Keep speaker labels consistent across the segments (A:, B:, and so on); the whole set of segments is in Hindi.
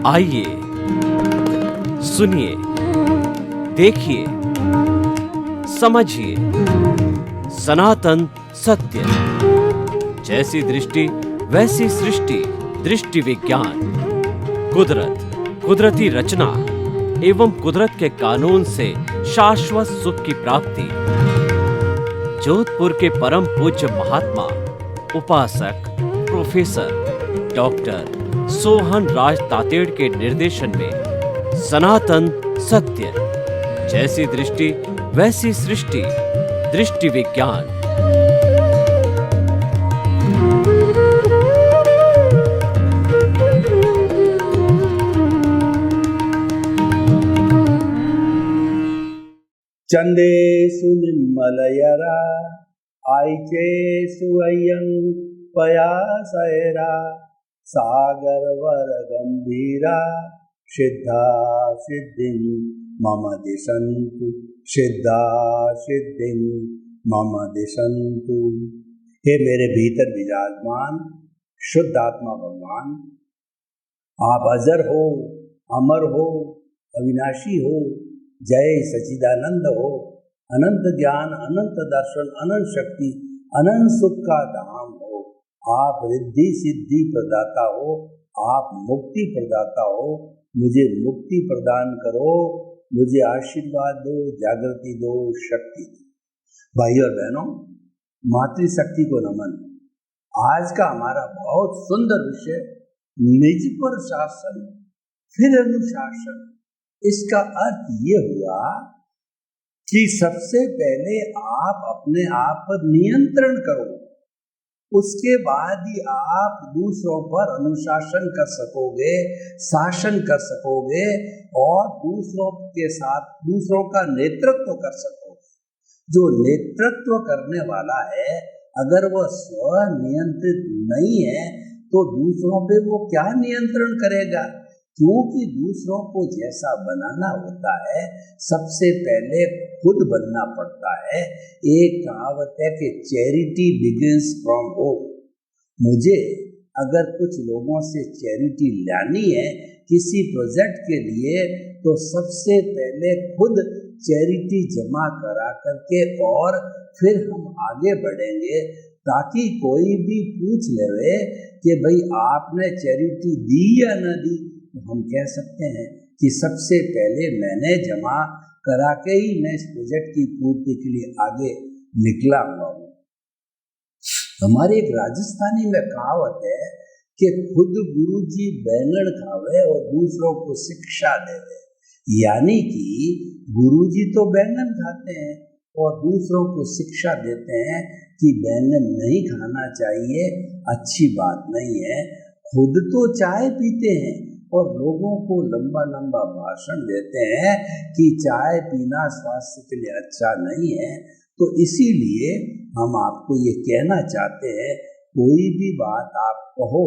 A: आइए सुनिए, देखिए, समझिए सनातन सत्य। जैसी दृष्टि वैसी सृष्टि, दृष्टि विज्ञान। कुदरत, कुदरती रचना एवं कुदरत के कानून से शाश्वत सुख की प्राप्ति। जोधपुर के परम पूज्य महात्मा उपासक प्रोफेसर डॉक्टर सोहन राज तातेड़ के निर्देशन में सनातन सत्य। जैसी दृष्टि वैसी सृष्टि, दृष्टि विज्ञान।
B: चंदेषु निर्मलयरा आइचेषु अय्यं पयासयरा सागरवर गंभीरा सिद्धा सिद्धिं मम दिशन्तु, सिद्धा सिद्धिं मम दिशन्तु। हे मेरे भीतर विराजमान शुद्ध आत्मा भगवान, आप अजर हो, अमर हो, अविनाशी हो, जय सच्चिदानंद हो, अनंत ज्ञान, अनंत दर्शन, अनंत शक्ति, अनंत सुख का धाम हो। आप रिद्धि सिद्धि प्रदाता हो, आप मुक्ति प्रदाता हो। मुझे मुक्ति प्रदान करो, मुझे आशीर्वाद दो, जागृति दो, शक्ति दो। भाई और बहनों, मातृशक्ति को नमन। आज का हमारा बहुत सुंदर विषय निज पर शासन फिर अनुशासन। इसका अर्थ ये हुआ कि सबसे पहले आप अपने आप पर नियंत्रण करो, उसके बाद ही आप दूसरों पर अनुशासन कर सकोगे, शासन कर सकोगे और दूसरों के साथ दूसरों का नेतृत्व कर सकोगे। जो नेतृत्व करने वाला है, अगर वह स्व नियंत्रित नहीं है तो दूसरों पे वो क्या नियंत्रण करेगा? क्योंकि दूसरों को जैसा बनाना होता है, सबसे पहले खुद बनना पड़ता है। एक कहावत है कि चैरिटी बिगिंस फ्रॉम होम। मुझे अगर कुछ लोगों से चैरिटी लानी है किसी प्रोजेक्ट के लिए, तो सबसे पहले खुद चैरिटी जमा करा करके और फिर हम आगे बढ़ेंगे, ताकि कोई भी पूछ ले कि भाई आपने चैरिटी दी या न दी, तो हम कह सकते हैं कि सबसे पहले मैंने जमा करा के ही मैं इस प्रोजेक्ट की पूर्ति के लिए आगे निकला हुआ हूँ। हमारे एक राजस्थानी में कहावत है कि खुद गुरुजी बैंगन खावे और दूसरों को शिक्षा देवे। यानी कि गुरुजी तो बैंगन खाते हैं और दूसरों को शिक्षा देते हैं कि बैंगन नहीं खाना चाहिए, अच्छी बात नहीं है। खुद तो चाय पीते हैं और लोगों को लंबा लंबा भाषण देते हैं कि चाय पीना स्वास्थ्य के लिए अच्छा नहीं है। तो इसीलिए हम आपको ये कहना चाहते हैं, कोई भी बात आप कहो,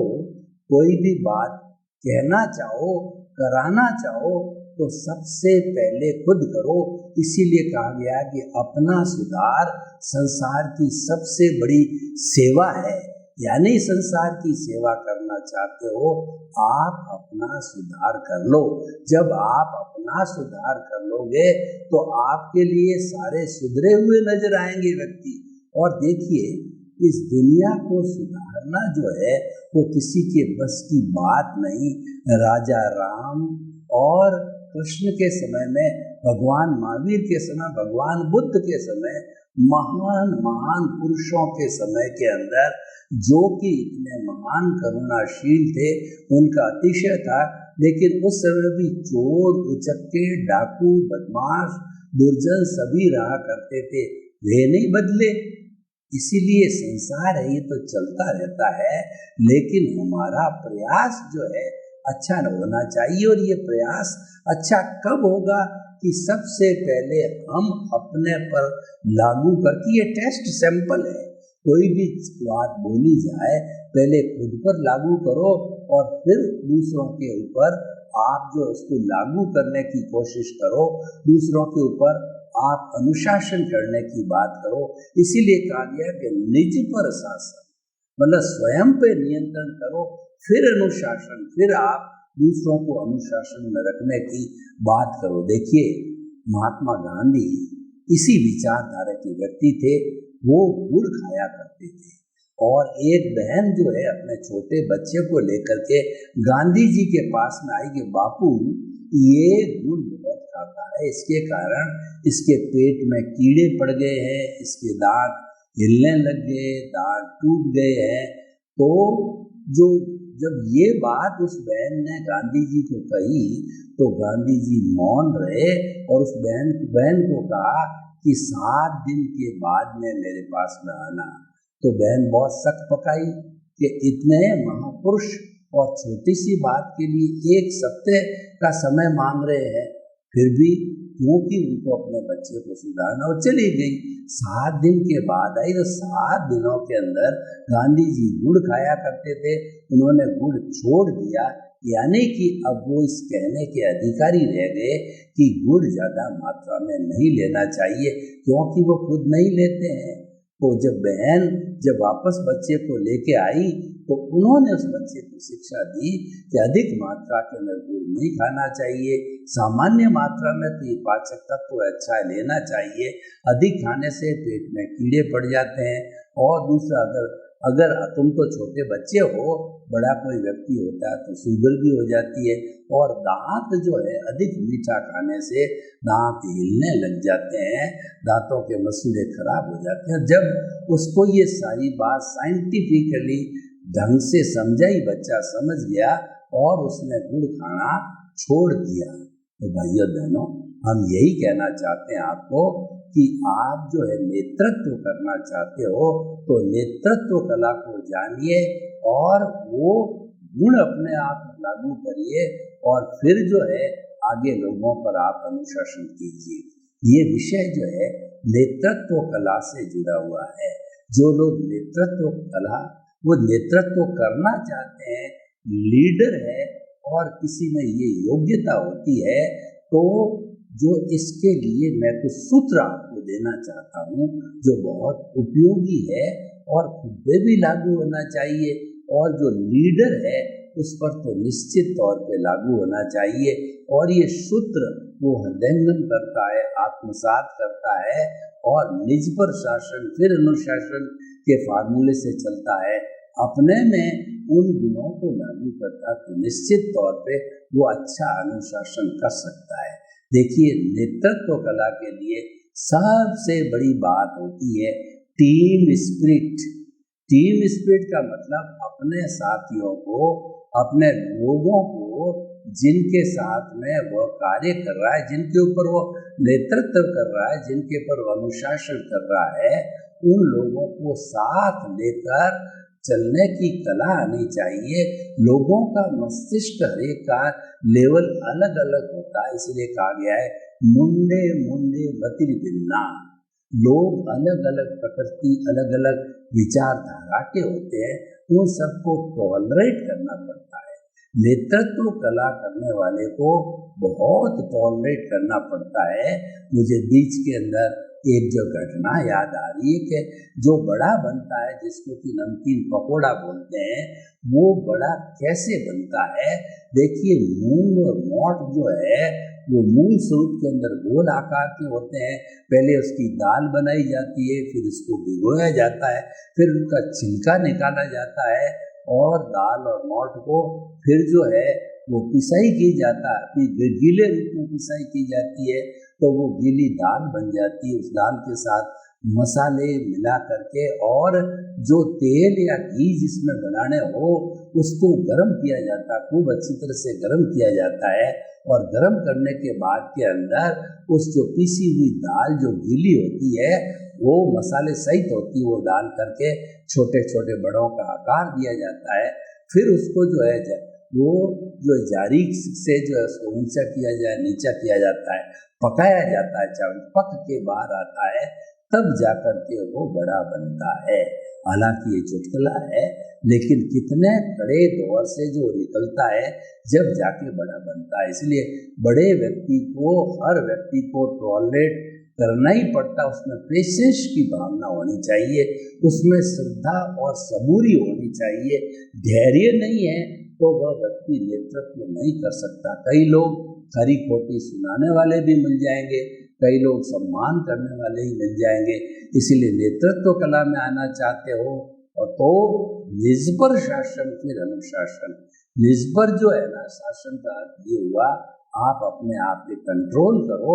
B: कोई भी बात कहना चाहो, कराना चाहो, तो सबसे पहले खुद करो। इसीलिए कहा गया कि अपना सुधार संसार की सबसे बड़ी सेवा है। यानी संसार की सेवा करना चाहते हो, आप अपना सुधार कर लो। जब आप अपना सुधार कर लोगे तो आपके लिए सारे सुधरे हुए नजर आएंगे व्यक्ति। और देखिए, इस दुनिया को सुधारना जो है वो किसी के बस की बात नहीं। राजा राम और कृष्ण के समय में, भगवान महावीर के समय, भगवान बुद्ध के समय, महान महान पुरुषों के समय के अंदर, जो कि इतने महान करुणाशील थे, उनका अतिशय था। लेकिन उस समय भी चोर, उचक्के, डाकू, बदमाश, दुर्जन सभी रहा करते थे, वे नहीं बदले। इसीलिए संसार है ये तो चलता रहता है, लेकिन हमारा प्रयास जो है अच्छा होना चाहिए। और ये प्रयास अच्छा कब होगा कि सबसे पहले हम अपने पर लागू करके, ये टेस्ट सैंपल है, कोई भी बात बोली जाए पहले खुद पर लागू करो और फिर दूसरों के ऊपर आप जो उसको लागू करने की कोशिश करो, दूसरों के ऊपर आप अनुशासन करने की बात करो। इसीलिए कहा गया कि निज पर शासन, मतलब स्वयं पे नियंत्रण करो, फिर अनुशासन, फिर आप दूसरों को अनुशासन में रखने की बात करो। देखिए, महात्मा गांधी इसी विचारधारा के व्यक्ति थे। वो गुड़ खाया करते थे और एक बहन जो है अपने छोटे बच्चे को लेकर के गांधी जी के पास में आई कि बापू ये गुड़ बहुत खाता है, इसके कारण इसके पेट में कीड़े पड़ गए हैं, इसके दांत हिलने लग गए, दांत टूट गए हैं। तो जो जब ये बात उस बहन ने गांधी जी को कही तो गांधी जी मौन रहे और उस बहन को कहा कि 7 दिन के बाद में मेरे पास में आना। तो बहन बहुत सख्त पकाई कि इतने महापुरुष और छोटी सी बात के लिए 1 सप्ताह का समय मांग रहे हैं, फिर भी क्योंकि उनको अपने बच्चे को सुधारना, और चली गई। 7 दिन के बाद आई तो 7 दिनों के अंदर गांधी जी गुड़ खाया करते थे, उन्होंने गुड़ छोड़ दिया। यानी कि अब वो इस कहने के अधिकारी रह गए कि गुड़ ज़्यादा मात्रा में नहीं लेना चाहिए, क्योंकि वो खुद नहीं लेते हैं। तो जब बहन वापस बच्चे को लेके आई तो उन्होंने उस बच्चे को शिक्षा दी कि अधिक मात्रा के अंदर गुड़ नहीं खाना चाहिए, सामान्य मात्रा में तो ये पाचक तत्व अच्छा लेना चाहिए, अधिक खाने से पेट में कीड़े पड़ जाते हैं। और दूसरा, अगर तुम तो छोटे बच्चे हो, बड़ा कोई व्यक्ति होता है तो शुगर भी हो जाती है, और दांत जो है अधिक मीठा खाने से दांत हिलने लग जाते हैं, दांतों के मसूड़े खराब हो जाते हैं। जब उसको ये सारी बात साइंटिफिकली ढंग से समझाई, बच्चा समझ गया और उसने गुड़ खाना छोड़ दिया। तो भाइयों बहनों, हम यही कहना चाहते हैं आपको कि आप जो है नेतृत्व करना चाहते हो तो नेतृत्व कला को जानिए और वो गुण अपने आप लागू करिए और फिर जो है आगे लोगों पर आप अनुशासन कीजिए। ये विषय जो है नेतृत्व कला से जुड़ा हुआ है। जो लोग नेतृत्व कला, वो नेतृत्व करना चाहते हैं, लीडर है और किसी में ये योग्यता होती है, तो जो इसके लिए मैं कुछ सूत्र आपको देना चाहता हूँ जो बहुत उपयोगी है और खुद पे भी लागू होना चाहिए, और जो लीडर है उस पर तो निश्चित तौर पे लागू होना चाहिए। और ये सूत्र वो हृदयंगम करता है, आत्मसात करता है और निज पर शासन फिर अनुशासन के फार्मूले से चलता है। अपने में उन गुणों को लागू करता तो निश्चित तौर पे वो अच्छा अनुशासन कर सकता है। देखिए, नेतृत्व कला के लिए सबसे बड़ी बात होती है टीम स्पिरिट। टीम स्पिरिट का मतलब अपने साथियों को, अपने लोगों को जिनके साथ में वह कार्य कर रहा है, जिनके ऊपर वो नेतृत्व कर रहा है, जिनके ऊपर वो अनुशासन कर रहा है, उन लोगों को साथ लेकर चलने की कला आनी चाहिए। लोगों का मस्तिष्क हरेक का लेवल अलग अलग होता है, इसलिए कहा गया है मुंडे मुंडे मतिर भिन्ना। लोग अलग अलग प्रकृति, अलग अलग विचारधारा के होते हैं, उन सबको टॉलरेट करना पड़ता है। नेतृत्व कला करने वाले को बहुत टॉलरेट करना पड़ता है। मुझे बीच के अंदर एक जो घटना याद आ रही है कि जो बड़ा बनता है, जिसको कि नमकीन पकोड़ा बोलते हैं, वो बड़ा कैसे बनता है। देखिए, मूंग और मोठ जो है वो मूल स्वरूप के अंदर गोल आकार के होते हैं। पहले उसकी दाल बनाई जाती है, फिर उसको भिगोया जाता है, फिर उसका छिलका निकाला जाता है और दाल और मोठ को फिर जो है वो पिसाई की जाता है, फिर गीले रूप में पिसाई की जाती है, तो वो गीली दाल बन जाती है। उस दाल के साथ मसाले मिला करके और जो तेल या घी जिसमें बनाने हो उसको गर्म किया जाता है, खूब अच्छी तरह से गर्म किया जाता है। और गर्म करने के बाद के अंदर उस जो पीसी हुई दाल जो गीली होती है, वो मसाले सहित होती है, वो डाल करके छोटे छोटे बड़ों का आकार दिया जाता है। फिर उसको जो है वो जो जारी से जो है उसको ऊंचा किया जाए, नीचा किया जाता है, पकाया जाता है। चावल पक के बाहर आता है, तब जाकर के वो बड़ा बनता है। हालांकि ये चुटकुला है, लेकिन कितने कड़े दौर से जो निकलता है जब जाके बड़ा बनता है। इसलिए बड़े व्यक्ति को, हर व्यक्ति को टॉलरेट करना ही पड़ता। उसमें पेशेंस की भावना होनी चाहिए, उसमें श्रद्धा और सबूरी होनी चाहिए। धैर्य नहीं है तो वह व्यक्ति नेतृत्व नहीं कर सकता। कई लोग खरी खोटी सुनाने वाले भी मिल जाएंगे, कई लोग सम्मान करने वाले ही मिल जाएंगे। इसीलिए नेतृत्व कला में आना चाहते हो और तो निजबर शासन फिर अनुशासन। निजबर जो है ना, शासन का अर्थ ये हुआ आप अपने आप पे कंट्रोल करो।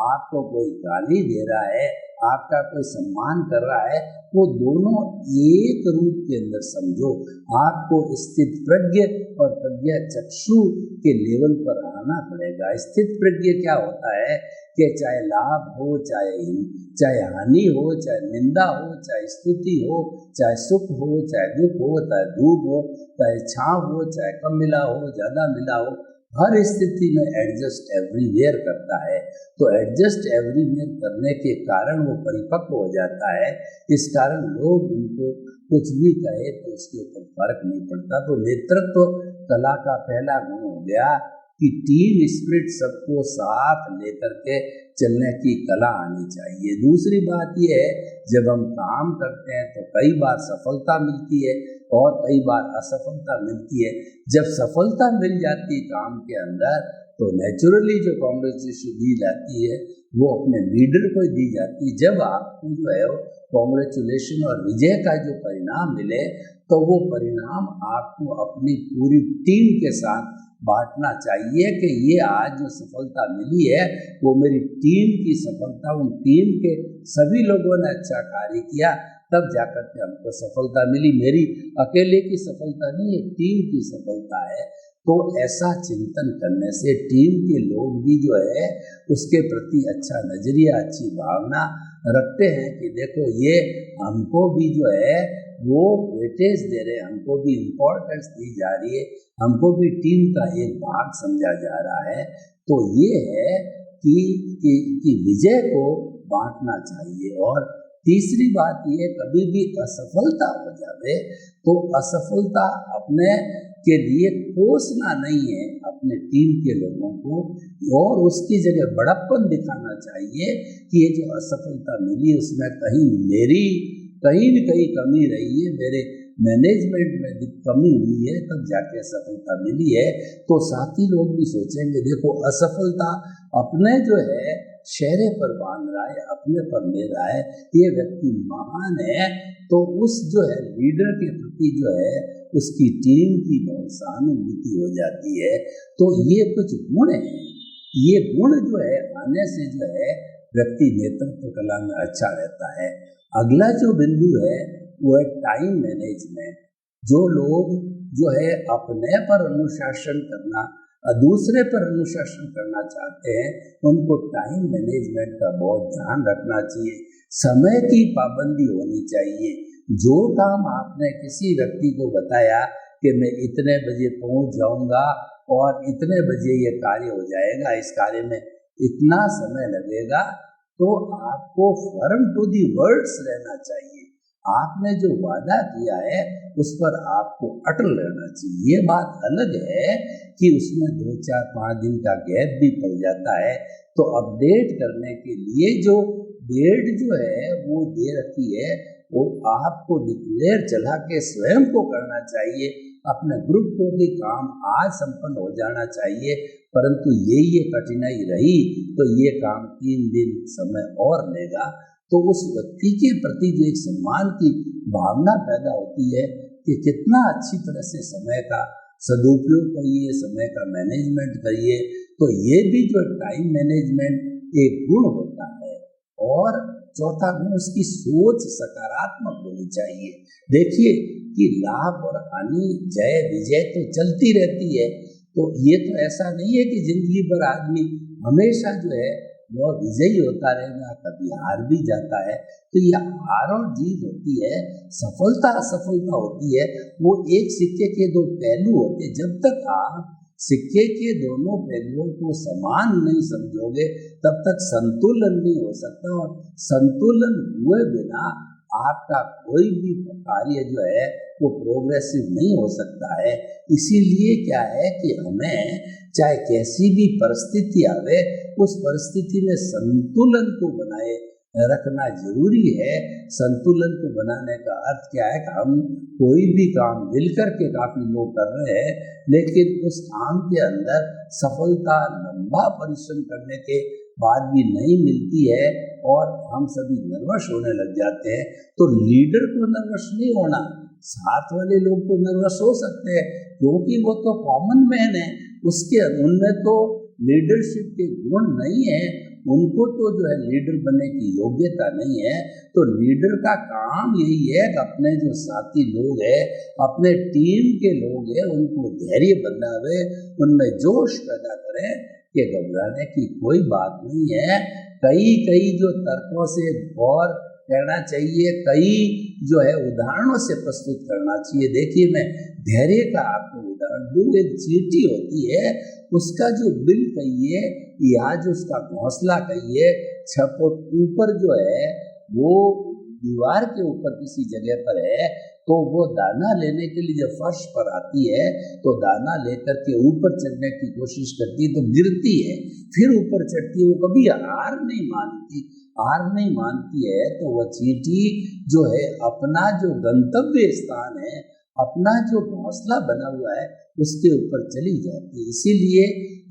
B: आपको कोई गाली दे रहा है, आपका कोई सम्मान कर रहा है, वो दोनों एक रूप के अंदर समझो। आपको स्थित प्रज्ञ और प्रज्ञा चक्षु के लेवल पर आना पड़ेगा। स्थित प्रज्ञ क्या होता है कि चाहे लाभ हो, चाहे हानि हो, चाहे निंदा हो, चाहे स्तुति हो, चाहे सुख हो, चाहे दुख हो, चाहे धूप हो, चाहे छांव हो, चाहे कम मिला हो, ज्यादा मिला हो, हर स्थिति में एडजस्ट एवरीवेयर करता है। तो एडजस्ट एवरीवेयर करने के कारण वो परिपक्व हो जाता है। इस कारण लोग उनको कुछ भी कहे तो उसके ऊपर फर्क नहीं पड़ता। तो नेतृत्व कला का पहला गुण हो गया कि टीम स्पिरिट, सबको साथ लेकर के चलने की कला आनी चाहिए। दूसरी बात यह है, जब हम काम करते हैं तो कई बार सफलता मिलती है और कई बार असफलता मिलती है। जब सफलता मिल जाती है काम के अंदर तो नेचुरली जो कॉन्ग्रेचुलेशन दी जाती है वो अपने लीडर को दी जाती है। जब आपको जो है कॉन्ग्रेचुलेशन और विजय का जो परिणाम मिले तो वो परिणाम आपको अपनी पूरी टीम के साथ बांटना चाहिए कि ये आज जो सफलता मिली है वो मेरी टीम की सफलता, उन टीम के सभी लोगों ने अच्छा कार्य किया तब जाकर के हमको सफलता मिली। मेरी अकेले की सफलता नहीं है, टीम की सफलता है। तो ऐसा चिंतन करने से टीम के लोग भी जो है उसके प्रति अच्छा नजरिया, अच्छी भावना रखते हैं कि देखो ये हमको भी जो है वो वेटेज दे रहे, हमको भी इम्पोर्टेंस दी जा रही है, हमको भी टीम का एक भाग समझा जा रहा है। तो ये है कि विजय को बांटना चाहिए। और तीसरी बात ये, कभी भी असफलता हो जावे तो असफलता अपने के लिए कोसना नहीं है, अपने टीम के लोगों को, और उसकी जगह बड़प्पन दिखाना चाहिए कि ये जो असफलता मिली उसमें कहीं मेरी कहीं न कहीं कमी रही है, मेरे मैनेजमेंट में कमी हुई है, तब जाके सफलता मिली है। तो साथी लोग भी सोचेंगे देखो असफलता अपने जो है चेहरे पर बांध रहा है, अपने पर ले रहा है, ये व्यक्ति महान है। तो उस जो है लीडर के प्रति जो है उसकी टीम की बहुत सहानुभूति हो जाती है। तो ये कुछ गुण हैं, ये गुण जो है आने से जो है व्यक्ति नेतृत्व कला में अच्छा रहता है। अगला जो बिंदु है वो है टाइम मैनेजमेंट। जो लोग जो है अपने पर अनुशासन करना, दूसरे पर अनुशासन करना चाहते हैं, उनको टाइम मैनेजमेंट का बहुत ध्यान रखना चाहिए। समय की पाबंदी होनी चाहिए। जो काम आपने किसी व्यक्ति को बताया कि मैं इतने बजे पहुंच जाऊंगा और इतने बजे ये कार्य हो जाएगा, इस कार्य में इतना समय लगेगा, तो आपको फर्म टू दी वर्ड्स रहना चाहिए। आपने जो वादा किया है उस पर आपको अटल रहना चाहिए। ये बात अलग है कि उसमें 2, 4, 5 दिन का गैप भी पड़ जाता है, तो अपडेट करने के लिए जो डेट जो है वो दे रखी है वो आपको डिक्लेयर चला के स्वयं को करना चाहिए। अपने ग्रुप को भी काम आज संपन्न हो जाना चाहिए, परंतु ये कठिनाई रही तो ये काम 3 दिन समय और लेगा। तो उस व्यक्ति के प्रति जो एक सम्मान की भावना पैदा होती है कि कितना अच्छी तरह से समय का सदुपयोग करिए, समय का मैनेजमेंट करिए। तो ये भी जो टाइम मैनेजमेंट एक गुण होता है। और चौथा गुण, उसकी सोच सकारात्मक होनी चाहिए। देखिए कि लाभ और हानि, जय विजय तो चलती रहती है, तो ये तो ऐसा नहीं है कि जिंदगी भर आदमी हमेशा जो है वह विजयी होता रहेगा, कभी हार भी जाता है। तो यह हार और जीत होती है, सफलता असफलता होती है, वो एक सिक्के के 2 पहलू होते हैं। जब तक आप सिक्के के दोनों पहलुओं को समान नहीं समझोगे तब तक संतुलन नहीं हो सकता, और संतुलन हुए बिना आपका कोई भी कार्य जो है वो प्रोग्रेसिव नहीं हो सकता है। इसीलिए क्या है कि हमें चाहे कैसी भी परिस्थिति आवे उस परिस्थिति में संतुलन को बनाए रखना जरूरी है। संतुलन को बनाने का अर्थ क्या है कि हम कोई भी काम मिलकर के काफी लोग कर रहे हैं, लेकिन उस काम के अंदर सफलता लंबा परिश्रम करने के बाद भी नहीं मिलती है और हम सभी नर्वस होने लग जाते हैं। तो लीडर को नर्वस नहीं होना, साथ वाले लोग तो नर्वस हो सकते हैं क्योंकि वो तो कॉमन मैन है, उनमें तो लीडरशिप के गुण नहीं है, उनको तो जो है लीडर बनने की योग्यता नहीं है। तो लीडर का काम यही है कि अपने जो साथी लोग हैं, अपने टीम के लोग हैं, उनको धैर्य बनावे, उनमें जोश पैदा करें कि घबराने की कोई बात नहीं है। कई जो तर्कों से गौर करना चाहिए, कई जो है उदाहरणों से प्रस्तुत करना चाहिए। देखिए, मैं धैर्य का आपको उदाहरण दूं। एक चींटी होती है, उसका जो बिल कहिए या जो उसका घोंसला कहिए, 6 फुट ऊपर जो है वो दीवार के ऊपर किसी जगह पर है, तो वो दाना लेने के लिए जब फर्श पर आती है तो दाना लेकर के ऊपर चढ़ने की कोशिश करती है तो गिरती है, फिर ऊपर चढ़ती है। वो कभी हार नहीं मानती है। तो वह चींटी जो है अपना जो गंतव्य स्थान है, अपना जो घोंसला बना हुआ है, उसके ऊपर चली जाती है। इसीलिए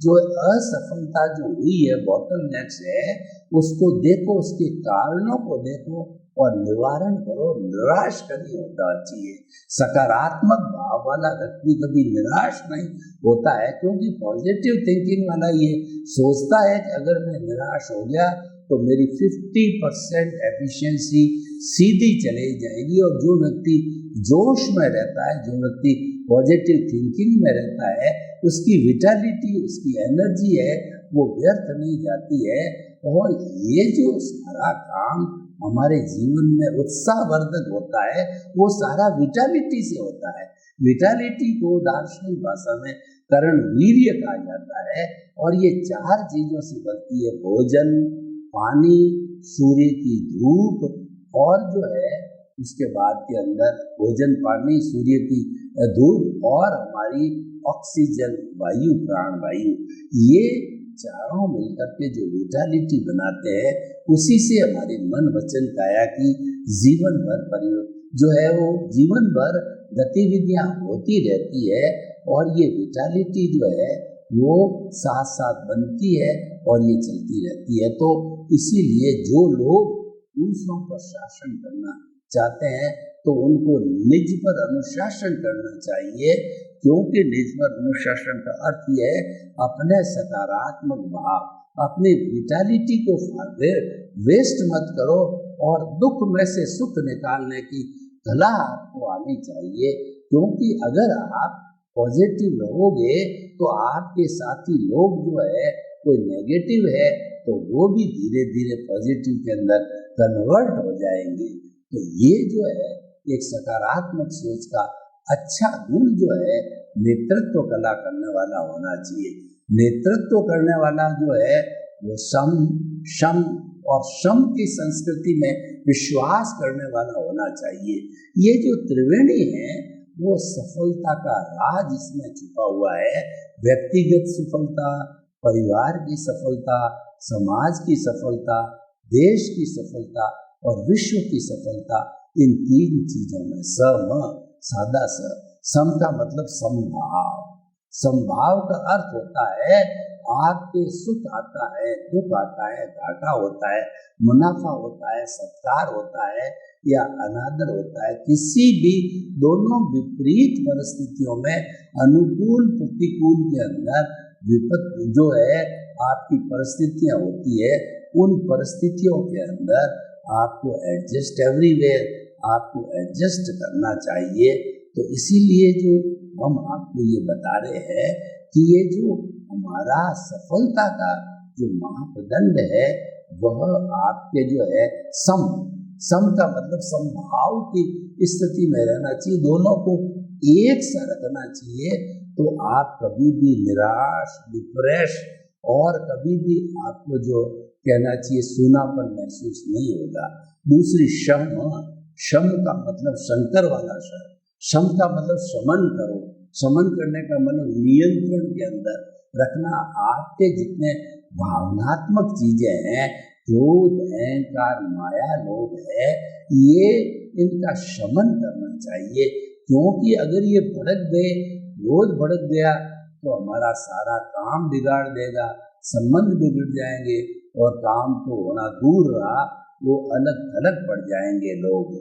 B: जो असफलता जो हुई है, बॉटलनेक्स है, उसको देखो, उसके कारणों को देखो और निवारण करो। निराश नहीं होना चाहिए। सकारात्मक भाव वाला व्यक्ति कभी निराश नहीं होता है, क्योंकि पॉजिटिव थिंकिंग वाला ये सोचता है कि अगर मैं निराश हो गया तो मेरी 50% एफिशिएंसी सीधी चली जाएगी। और जो व्यक्ति जोश में रहता है, जो व्यक्ति पॉजिटिव थिंकिंग में रहता है, उसकी विटालिटी, उसकी एनर्जी है, वो व्यर्थ नहीं जाती है। और ये जो सारा काम हमारे जीवन में उत्साहवर्धक होता है, वो सारा विटालिटी से होता है। विटालिटी को दार्शनिक भाषा में करण वीर्य कहा जाता है। और ये 4 चीजों से बनती है: भोजन, पानी, सूर्य की धूप और जो है उसके बाद के अंदर भोजन, पानी, सूर्य की धूप और हमारी ऑक्सीजन वायु, प्राण वायु। ये चारों मिलकर के जो विटालिटी बनाते हैं, उसी से हमारे मन, वचन, काया की जीवन भर जो है वो जीवन भर गतिविधियां होती रहती है। और ये विटालिटी जो है वो साथ साथ बनती है और ये चलती रहती है। तो इसीलिए जो लोग दूसरों पर शासन करना चाहते हैं तो उनको निज पर अनुशासन करना चाहिए, क्योंकि निज पर अनुशासन का अर्थ यह है अपने सकारात्मक भाव, अपनी विटालिटी को वेस्ट मत करो और दुख में से सुख निकालने की कला आपको आनी चाहिए। क्योंकि अगर आप पॉजिटिव रहोगे तो आपके साथी लोग जो है कोई नेगेटिव है तो वो भी धीरे धीरे पॉजिटिव के अंदर कन्वर्ट हो जाएंगे। तो ये जो है एक सकारात्मक सोच का अच्छा गुण जो है नेतृत्व कला करने वाला होना चाहिए। नेतृत्व करने वाला जो है वो शम और शम की संस्कृति में विश्वास करने वाला होना चाहिए। ये जो त्रिवेणी है वो सफलता का राज इसमें छुपा हुआ है। व्यक्तिगत सफलता, परिवार की सफलता, समाज की सफलता, देश की सफलता और विश्व की सफलता, इन 3 चीजों में सादा सम का मतलब समभाव। समभाव का अर्थ होता है आपके सुख आता है, दुख आता है, घाटा होता है, मुनाफा होता है, सत्कार होता है या अनादर होता है। किसी भी दोनों विपरीत परिस्थितियों में अनुकूल प्रतिकूल के अंदर विपत्ति जो है आपकी परिस्थितियां होती है, उन परिस्थितियों के अंदर आपको आपको एडजस्ट करना चाहिए। तो इसीलिए जो हम आपको ये बता रहे हैं कि ये जो हमारा सफलता का जो मापदंड है वह आपके जो है सम का मतलब समभाव की स्थिति में रहना चाहिए, दोनों को एक सा रखना चाहिए। तो आप कभी भी निराश, डिप्रेस और कभी भी आपको जो कहना चाहिए सूनापन महसूस नहीं होगा। दूसरी शम का मतलब शंकर वाला शम का मतलब शमन करो। शमन करने का मतलब नियंत्रण के अंदर रखना। आपके जितने भावनात्मक चीजें हैं, क्रोध, अहंकार, माया, लोभ है, ये इनका शमन करना चाहिए। क्योंकि अगर ये भड़क गए, क्रोध भड़क गया, तो हमारा सारा काम बिगाड़ देगा, संबंध बिगड़ जाएंगे और काम तो होना दूर रहा, वो अलग थलग पड़ जाएंगे लोग।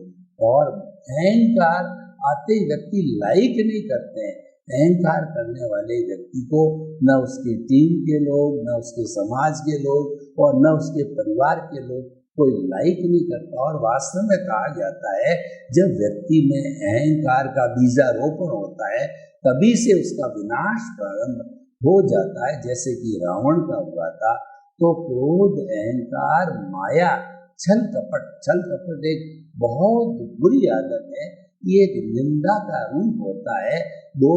B: और अहंकार आते ही व्यक्ति लाइक नहीं करते हैं। अहंकार करने वाले व्यक्ति को न उसकी टीम के लोग, न उसके समाज के लोग और न उसके परिवार के लोग कोई लाइक नहीं करता। और वास्तव में कहा जाता है, जब व्यक्ति में अहंकार का बीजारोपण होता है तभी से उसका विनाश प्रारंभ हो जाता है, जैसे कि रावण का हुआ था। तो क्रोध, अहंकार, माया, छल कपट एक बहुत बुरी आदत है। ये एक निंदा का रूप होता है। दो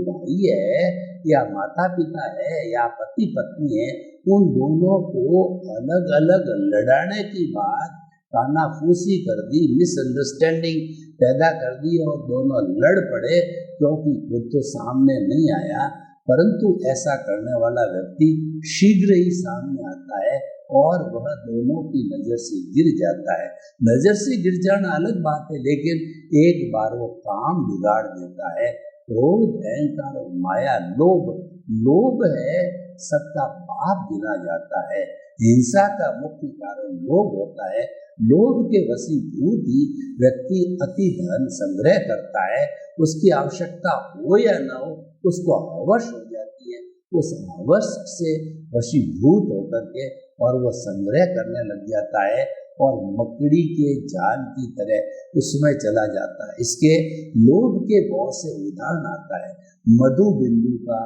B: भाई है या माता पिता है या पति पत्नी है, उन दोनों को अलग अलग लड़ाने की बात कानाफूसी कर दी, मिसअंडरस्टैंडिंग पैदा कर दी और दोनों लड़ पड़े, क्योंकि खुद तो सामने नहीं आया, परंतु ऐसा करने वाला व्यक्ति शीघ्र ही सामने आता है और वह दोनों की नजर से गिर जाता है। नजर से गिर जाना अलग बात है, लेकिन एक बार वो काम बिगाड़ देता है। क्रोध, अहंकार और माया, लोभ है, सबका पाप गिना जाता है। हिंसा का मुख्य कारण लोभ होता है। लोभ के वशीभूत ही व्यक्ति अति धन संग्रह करता है। उसकी आवश्यकता हो या न हो, उसको हवस हो जाती है। उस हवस से वशीभूत होकर के और वो संग्रह करने लग जाता है और मकड़ी के जाल की तरह उसमें चला जाता है। इसके लोभ के बहुत से उदाहरण आता है। मधु बिंदु का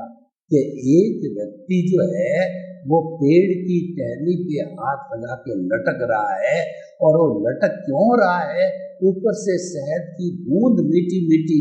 B: कि एक व्यक्ति जो है वो पेड़ की टहनी पे हाथ लगा के लटक रहा है, और वो लटक क्यों रहा है, ऊपर से शहद की बूंद मीठी मीठी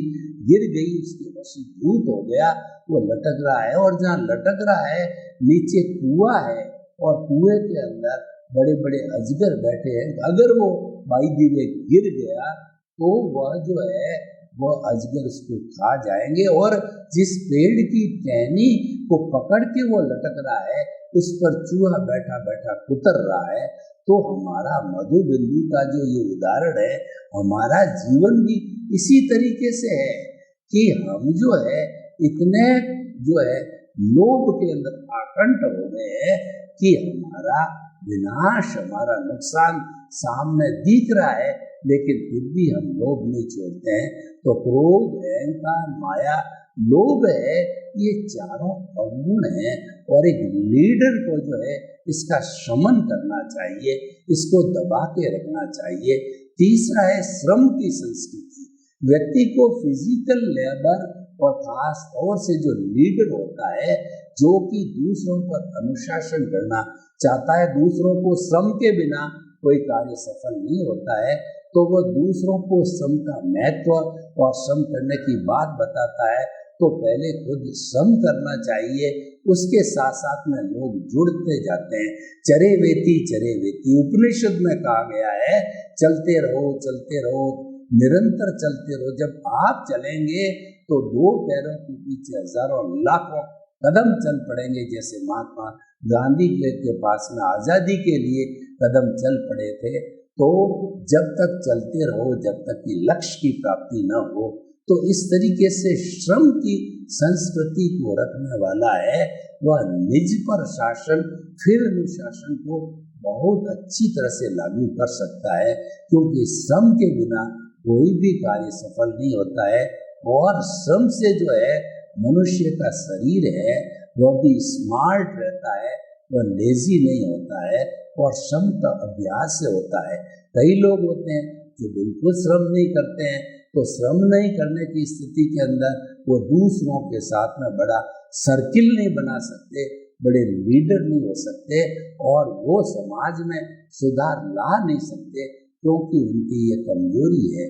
B: गिर गई, उसके वशीभूत हो गया, वो लटक रहा है। और जहाँ लटक रहा है नीचे कुआं है और कुएं के अंदर बड़े बड़े अजगर बैठे हैं। अगर वो बाई दी वे गिर गया तो वह जो है वो अजगर उसको खा जाएंगे। और जिस पेड़ की टहनी को पकड़ के वो लटक रहा है उस पर चूहा बैठा बैठा कुतर रहा है। तो हमारा मधु बिंदु का जो ये उदाहरण है, हमारा जीवन भी इसी तरीके से है कि हम जो है इतने जो है लोभ के अंदर आकंठ हो गए हैं कि हमारा विनाश, हमारा नुकसान सामने दिख रहा है, लेकिन फिर भी हम लोभ नहीं छोड़ते हैं। तो क्रोध, अहंकार, माया, लोभ है, ये चारों अवगुण हैं और एक लीडर को जो है इसका शमन करना चाहिए, इसको दबा के रखना चाहिए। तीसरा है श्रम की संस्कृति। व्यक्ति को फिजिकल लेबर और खास तौर से जो लीडर होता है, जो कि दूसरों पर अनुशासन करना चाहता है, दूसरों को श्रम के बिना कोई कार्य सफल नहीं होता है, तो वह दूसरों को श्रम का महत्व और श्रम करने की बात बताता है। तो पहले खुद श्रम करना चाहिए, उसके साथ साथ में लोग जुड़ते जाते हैं। चरे वेती उपनिषद में कहा गया है, चलते रहो, निरंतर चलते रहो। जब आप चलेंगे तो दो पैरों के पीछे हजारों लाखों कदम चल पड़ेंगे। जैसे महात्मा गांधी के पास में आजादी के लिए कदम चल पड़े थे। तो जब तक चलते रहो, जब तक कि लक्ष्य की प्राप्ति न हो। तो इस तरीके से श्रम की संस्कृति को रखने वाला है वह निज पर शासन फिर अनुशासन को बहुत अच्छी तरह से लागू कर सकता है, क्योंकि श्रम के बिना कोई भी कार्य सफल नहीं होता है। और श्रम से जो है मनुष्य का शरीर है वह भी स्मार्ट रहता है, वह लेजी नहीं होता है और श्रम का अभ्यास से होता है। कई लोग होते हैं जो बिल्कुल श्रम नहीं करते हैं, तो श्रम नहीं करने की स्थिति के अंदर वो दूसरों के साथ में बड़ा सर्किल नहीं बना सकते, बड़े लीडर नहीं हो सकते और वो समाज में सुधार ला नहीं सकते, क्योंकि उनकी ये कमजोरी है।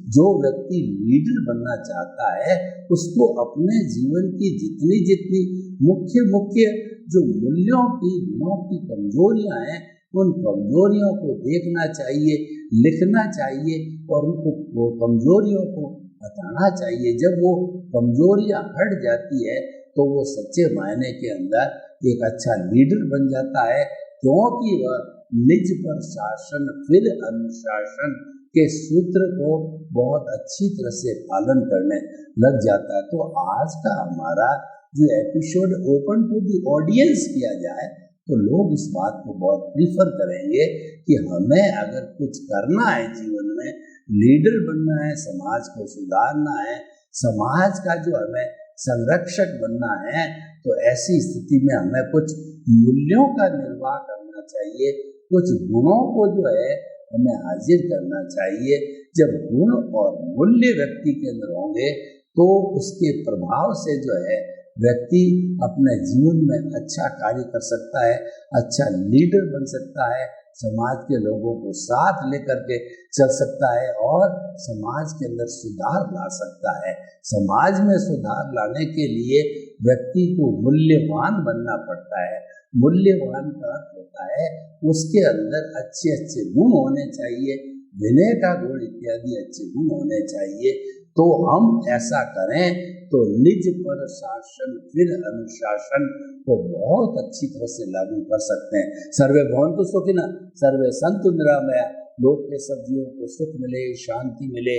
B: जो व्यक्ति लीडर बनना चाहता है उसको अपने जीवन की जितनी मुख्य जो मूल्यों की गुणों की कमजोरियां हैं, उन कमजोरियों को देखना चाहिए, लिखना चाहिए और उनको कमजोरियों को हटाना चाहिए। जब वो कमजोरियां हट जाती है तो वो सच्चे मायने के अंदर एक अच्छा लीडर बन जाता है क्योंकि वह निज पर शासन फिर अनुशासन के सूत्र को बहुत अच्छी तरह से पालन करने लग जाता है। तो आज का हमारा जो episode open to the audience किया जाए तो लोग इस बात को बहुत प्रीफर करेंगे कि हमें अगर कुछ करना है जीवन में, लीडर बनना है, समाज को सुधारना है, समाज का जो हमें संरक्षक बनना है, तो ऐसी स्थिति में हमें कुछ मूल्यों का निर्वाह करना चाहिए, कुछ गुणों को जो है हमें हाजिर करना चाहिए। जब गुण और मूल्य व्यक्ति के अंदर होंगे तो उसके प्रभाव से जो है व्यक्ति अपने जीवन में अच्छा कार्य कर सकता है, अच्छा लीडर बन सकता है, समाज के लोगों को साथ लेकर के चल सकता है और समाज के अंदर सुधार ला सकता है। समाज में सुधार लाने के लिए व्यक्ति को मूल्यवान बनना पड़ता है। मूल्यवान का अर्थ होता है उसके अंदर अच्छे अच्छे गुण होने चाहिए, विनय का गुण इत्यादि अच्छे गुण होने चाहिए। तो हम ऐसा करें तो निज पर शासन फिर अनुशासन को बहुत अच्छी तरह से लागू कर सकते हैं। सर्वे भवन्तु सुखिनः, सर्वे सन्तु निरामया, लोक के सब जीवों को सुख मिले, शांति मिले,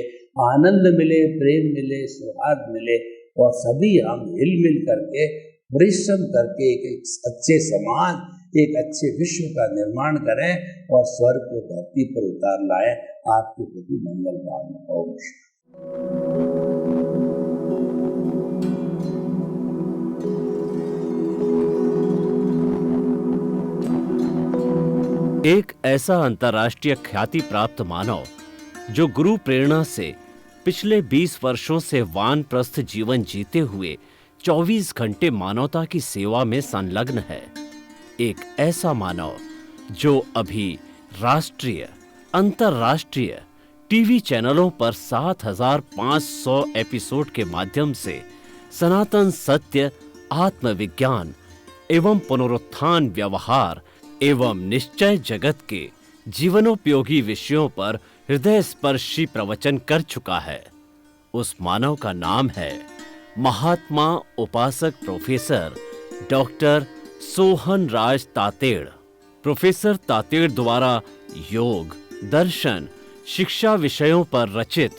B: आनंद मिले, प्रेम मिले, सौहार्द मिले और सभी हम हिल-मिल करके परिश्रम करके एक अच्छे समाज, एक अच्छे विश्व का निर्माण करें और स्वर्ग को धरती पर उतार लाएं। आपके प्रति मंगल कामना। ओम।
A: एक ऐसा अंतर्राष्ट्रीय ख्याति प्राप्त मानव जो गुरु प्रेरणा से पिछले 20 वर्षों से वानप्रस्थ जीवन जीते हुए 24 घंटे मानवता की सेवा में संलग्न है। एक ऐसा मानव जो अभी राष्ट्रीय, अंतर्राष्ट्रीय टीवी चैनलों पर 7,500 एपिसोड के माध्यम से सनातन सत्य, आत्मविज्ञान एवं पुनरुत्थान व्यवहार एवं निश्चय जगत के जीवनोपयोगी विषयों पर हृदय स्पर्शी प्रवचन कर चुका है। उस मानव का नाम है महात्मा उपासक प्रोफेसर डॉक्टर सोहन राज तातेड़। प्रोफेसर तातेड़ द्वारा योग, दर्शन, शिक्षा विषयों पर रचित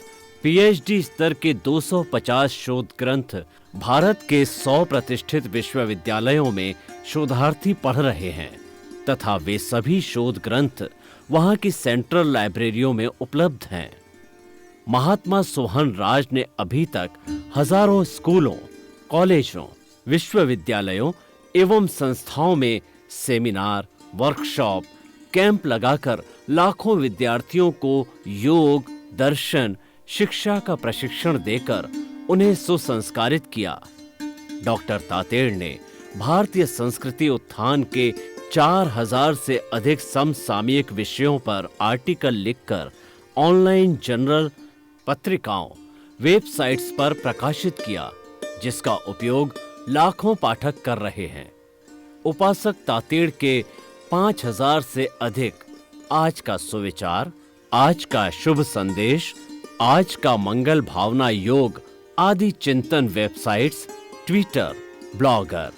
A: पीएचडी स्तर के 250 शोध ग्रंथ भारत के 100 प्रतिष्ठित विश्वविद्यालयों में शोधार्थी पढ़ रहे हैं तथा वे सभी शोध ग्रंथ वहां की सेंट्रल लाइब्रेरियों में उपलब्ध हैं। महात्मा सोहन राज ने अभी तक हजारों स्कूलों, कॉलेजों, विश्वविद्यालयों एवं संस्थाओं में सेमिनार, वर्कशॉप, कैंप लगाकर लाखों विद्यार्थियों को योग, दर्शन, शिक्षा का प्रशिक्षण देकर उन्हें सुसंस्कारित किया। डॉक्टर तातेड़ ने भारतीय संस्कृति उत्थान के 4000 से अधिक समसामयिक विषयों पर आर्टिकल लिखकर ऑनलाइन जर्नल, पत्रिकाओं, वेबसाइट्स पर प्रकाशित किया, जिसका उपयोग लाखों पाठक कर रहे हैं। उपासक तातेड़ के 5000 से अधिक आज का सुविचार, आज का शुभ संदेश, आज का मंगल भावना योग आदि चिंतन websites, Twitter, blogger,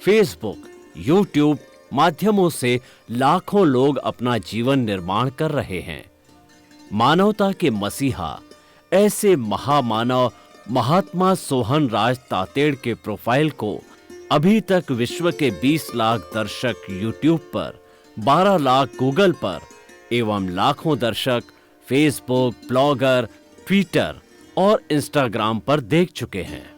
A: Facebook, YouTube माध्यमों से लाखों लोग अपना जीवन निर्माण कर रहे हैं। मानवता के मसीहा ऐसे महामानव महात्मा सोहन राज तातेड़ के प्रोफाइल को अभी तक विश्व के 20 लाख दर्शक यूट्यूब पर, 12 लाख गूगल पर एवं लाखों दर्शक फेसबुक, ब्लॉगर, ट्विटर और इंस्टाग्राम पर देख चुके हैं।